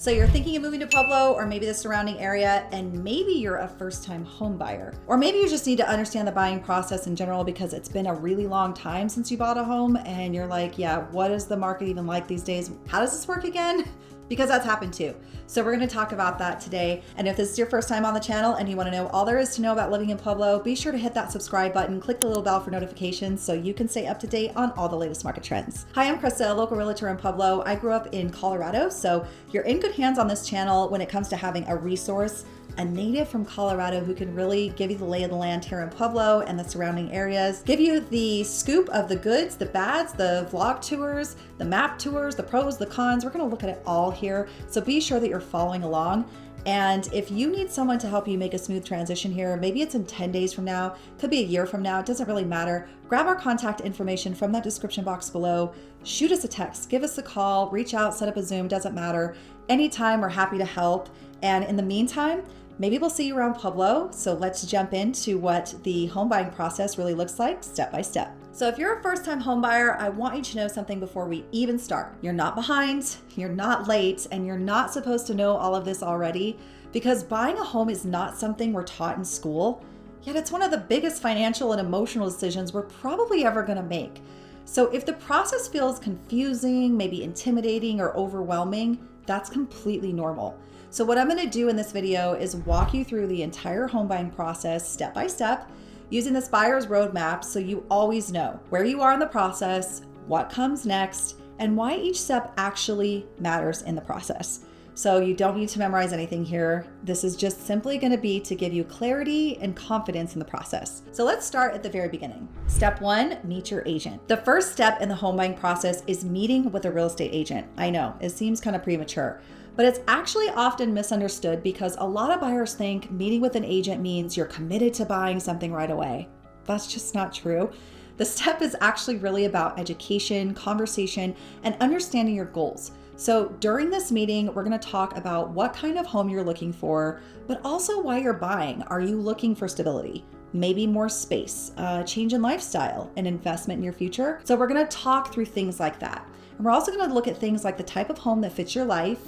So you're thinking of moving to Pueblo or maybe the surrounding area, and maybe you're a first-time home buyer. Or maybe you just need to understand the buying process in general because it's been a really long time since you bought a home and you're like, yeah, what is the market even like these days? How does this work again? Because that's happened too. So we're gonna talk about that today. And if this is your first time on the channel and you wanna know all there is to know about living in Pueblo, be sure to hit that subscribe button, click the little bell for notifications so you can stay up to date on all the latest market trends. Hi, I'm Krista, a local realtor in Pueblo. I grew up in Colorado, so you're in good hands on this channel when it comes to having a resource, a native from Colorado who can really give you the lay of the land here in Pueblo and the surrounding areas, give you the scoop of the goods, the bads, the vlog tours, the map tours, the pros, the cons. We're gonna look at it all here. So be sure that you're following along. And if you need someone to help you make a smooth transition here, maybe it's in 10 days from now, could be a year from now, it doesn't really matter. Grab our contact information from that description box below, shoot us a text, give us a call, reach out, set up a Zoom, doesn't matter. Anytime, we're happy to help. And in the meantime, maybe we'll see you around Pueblo. So let's jump into what the home buying process really looks like step by step. So if you're a first-time home buyer, I want you to know something before we even start. You're not behind, you're not late, and you're not supposed to know all of this already because buying a home is not something we're taught in school, yet it's one of the biggest financial and emotional decisions we're probably ever gonna make. So if the process feels confusing, maybe intimidating or overwhelming, that's completely normal. So what I'm gonna do in this video is walk you through the entire home buying process step by step, using this buyer's roadmap so you always know where you are in the process, what comes next, and why each step actually matters in the process. So you don't need to memorize anything here. This is just simply gonna be to give you clarity and confidence in the process. So let's start at the very beginning. Step one, meet your agent. The first step in the home buying process is meeting with a real estate agent. I know, it seems kind of premature, but it's actually often misunderstood because a lot of buyers think meeting with an agent means you're committed to buying something right away. That's just not true. The step is actually really about education, conversation, and understanding your goals. So during this meeting, we're gonna talk about what kind of home you're looking for, but also why you're buying. Are you looking for stability? Maybe more space, change in lifestyle, an investment in your future? So we're gonna talk through things like that. And we're also gonna look at things like the type of home that fits your life,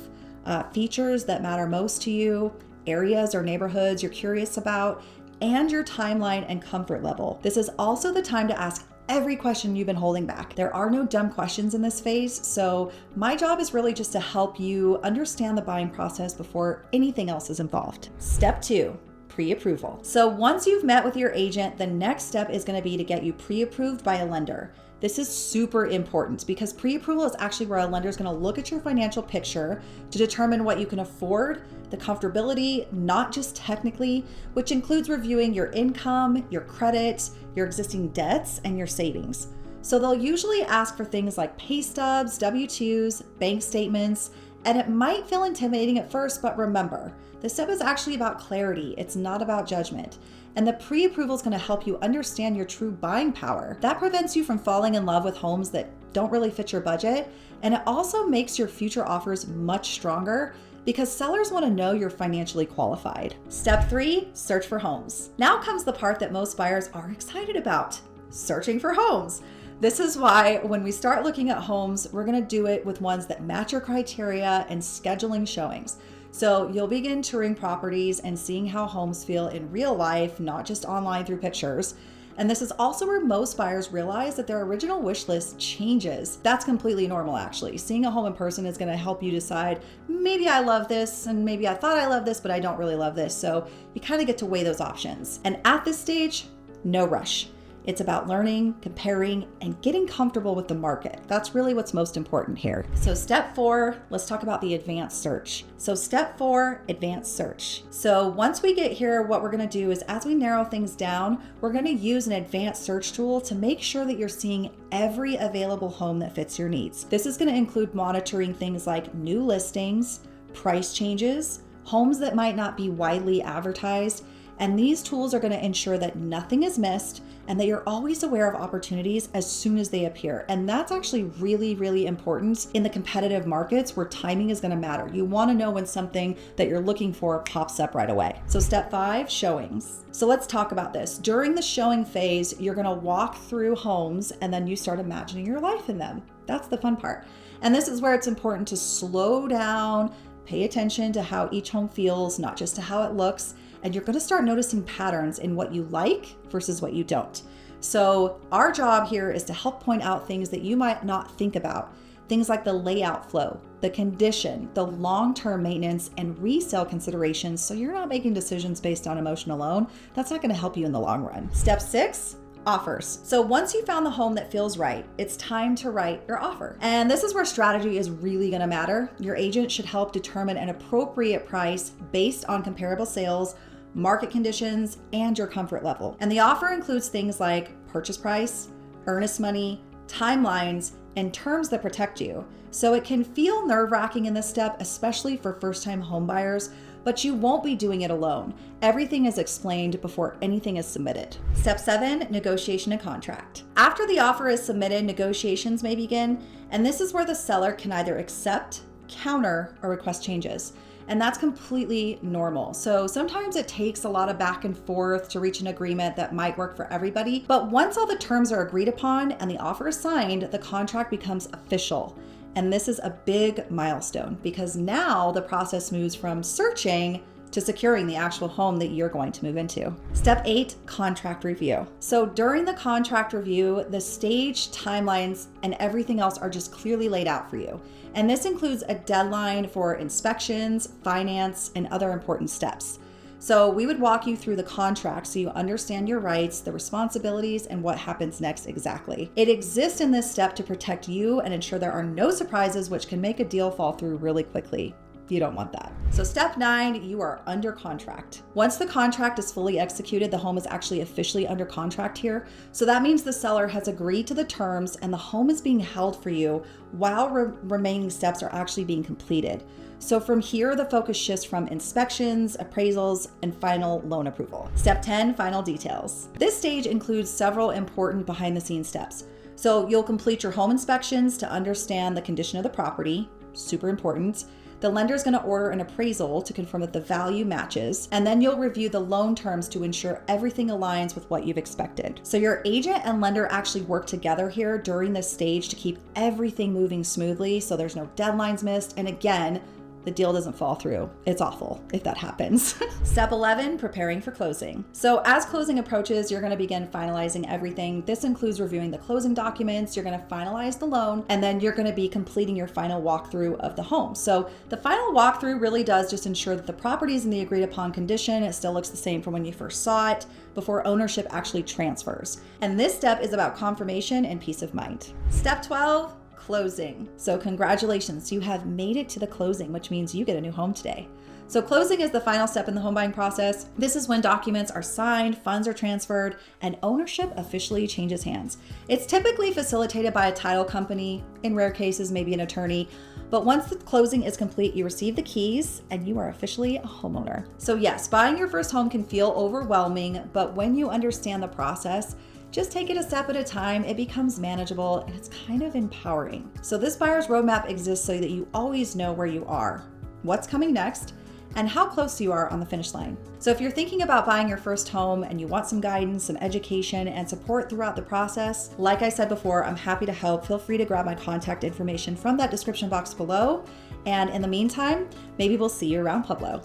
features that matter most to you, areas or neighborhoods you're curious about, and your timeline and comfort level. This is also the time to ask every question you've been holding back. There are no dumb questions in this phase, so my job is really just to help you understand the buying process before anything else is involved. Step two, pre-approval. So once you've met with your agent, the next step is gonna be to get you pre-approved by a lender. This is super important because pre-approval is actually where a lender is going to look at your financial picture to determine what you can afford, the comfortability, not just technically, which includes reviewing your income, your credit, your existing debts, and your savings. So they'll usually ask for things like pay stubs, W-2s, bank statements, and it might feel intimidating at first, but remember, this step is actually about clarity. It's not about judgment. And the pre-approval is going to help you understand your true buying power. That prevents you from falling in love with homes that don't really fit your budget. And it also makes your future offers much stronger because sellers want to know you're financially qualified. Step three, search for homes. Now comes the part that most buyers are excited about, searching for homes. This is why when we start looking at homes, we're going to do it with ones that match your criteria and scheduling showings. So you'll begin touring properties and seeing how homes feel in real life, not just online through pictures. And this is also where most buyers realize that their original wish list changes. That's completely normal, actually. Seeing a home in person is going to help you decide, maybe I love this, and maybe I thought I love this, but I don't really love this. So you kind of get to weigh those options. And at this stage, no rush. It's about learning, comparing, and getting comfortable with the market. That's really what's most important here. So step four, let's talk about the advanced search. So step four, advanced search. So once we get here, what we're gonna do is as we narrow things down, we're gonna use an advanced search tool to make sure that you're seeing every available home that fits your needs. This is gonna include monitoring things like new listings, price changes, homes that might not be widely advertised, and these tools are going to ensure that nothing is missed and that you're always aware of opportunities as soon as they appear. And that's actually really, really important in the competitive markets where timing is going to matter. You want to know when something that you're looking for pops up right away. So step 5, showings. So let's talk about this. During the showing phase, you're going to walk through homes and then you start imagining your life in them. That's the fun part. And this is where it's important to slow down, Pay attention to how each home feels, not just to how it looks, and you're gonna start noticing patterns in what you like versus what you don't. So our job here is to help point out things that you might not think about. Things like the layout flow, the condition, the long-term maintenance, and resale considerations, so you're not making decisions based on emotion alone. That's not gonna help you in the long run. Step 6, offers. So once you found the home that feels right, it's time to write your offer. And this is where strategy is really gonna matter. Your agent should help determine an appropriate price based on comparable sales, market conditions, and your comfort level. And the offer includes things like purchase price, earnest money, timelines, and terms that protect you. So it can feel nerve-wracking in this step, especially for first-time home buyers, but you won't be doing it alone. Everything is explained before anything is submitted. Step 7, negotiation and contract. After the offer is submitted, negotiations may begin, and this is where the seller can either accept, counter, or request changes. And that's completely normal. So sometimes it takes a lot of back and forth to reach an agreement that might work for everybody. But once all the terms are agreed upon and the offer is signed, the contract becomes official. And this is a big milestone because now the process moves from searching to securing the actual home that you're going to move into. Step 8, contract review. So during the contract review, the stage, timelines, and everything else are just clearly laid out for you. And this includes a deadline for inspections, finance, and other important steps. So we would walk you through the contract so you understand your rights, the responsibilities, and what happens next exactly. It exists in this step to protect you and ensure there are no surprises which can make a deal fall through really quickly. You don't want that. So step 9, you are under contract. Once the contract is fully executed, the home is actually officially under contract here. So that means the seller has agreed to the terms and the home is being held for you while remaining steps are actually being completed. So from here, the focus shifts from inspections, appraisals, and final loan approval. Step 10, final details. This stage includes several important behind-the-scenes steps. So you'll complete your home inspections to understand the condition of the property, super important. The lender is going to order an appraisal to confirm that the value matches, and then you'll review the loan terms to ensure everything aligns with what you've expected. So your agent and lender actually work together here during this stage to keep everything moving smoothly so there's no deadlines missed, and again, the deal doesn't fall through. It's awful if that happens. Step 11, preparing for closing. So as closing approaches, you're going to begin finalizing everything. This includes reviewing the closing documents, you're going to finalize the loan, and then you're going to be completing your final walkthrough of the home. So the final walkthrough really does just ensure that the property is in the agreed upon condition. It still looks the same from when you first saw it before ownership actually transfers. And this step is about confirmation and peace of mind. Step 12, closing. So congratulations, you have made it to the closing, which means you get a new home today. So closing is the final step in the home buying process. This is when documents are signed, funds are transferred, and ownership officially changes hands. It's typically facilitated by a title company, in rare cases, maybe an attorney. But once the closing is complete, you receive the keys and you are officially a homeowner. So yes, buying your first home can feel overwhelming, but when you understand the process, just take it a step at a time. It becomes manageable and it's kind of empowering. So this buyer's roadmap exists so that you always know where you are, what's coming next, and how close you are on the finish line. So if you're thinking about buying your first home and you want some guidance, some education, and support throughout the process, like I said before, I'm happy to help. Feel free to grab my contact information from that description box below. And in the meantime, maybe we'll see you around Pueblo.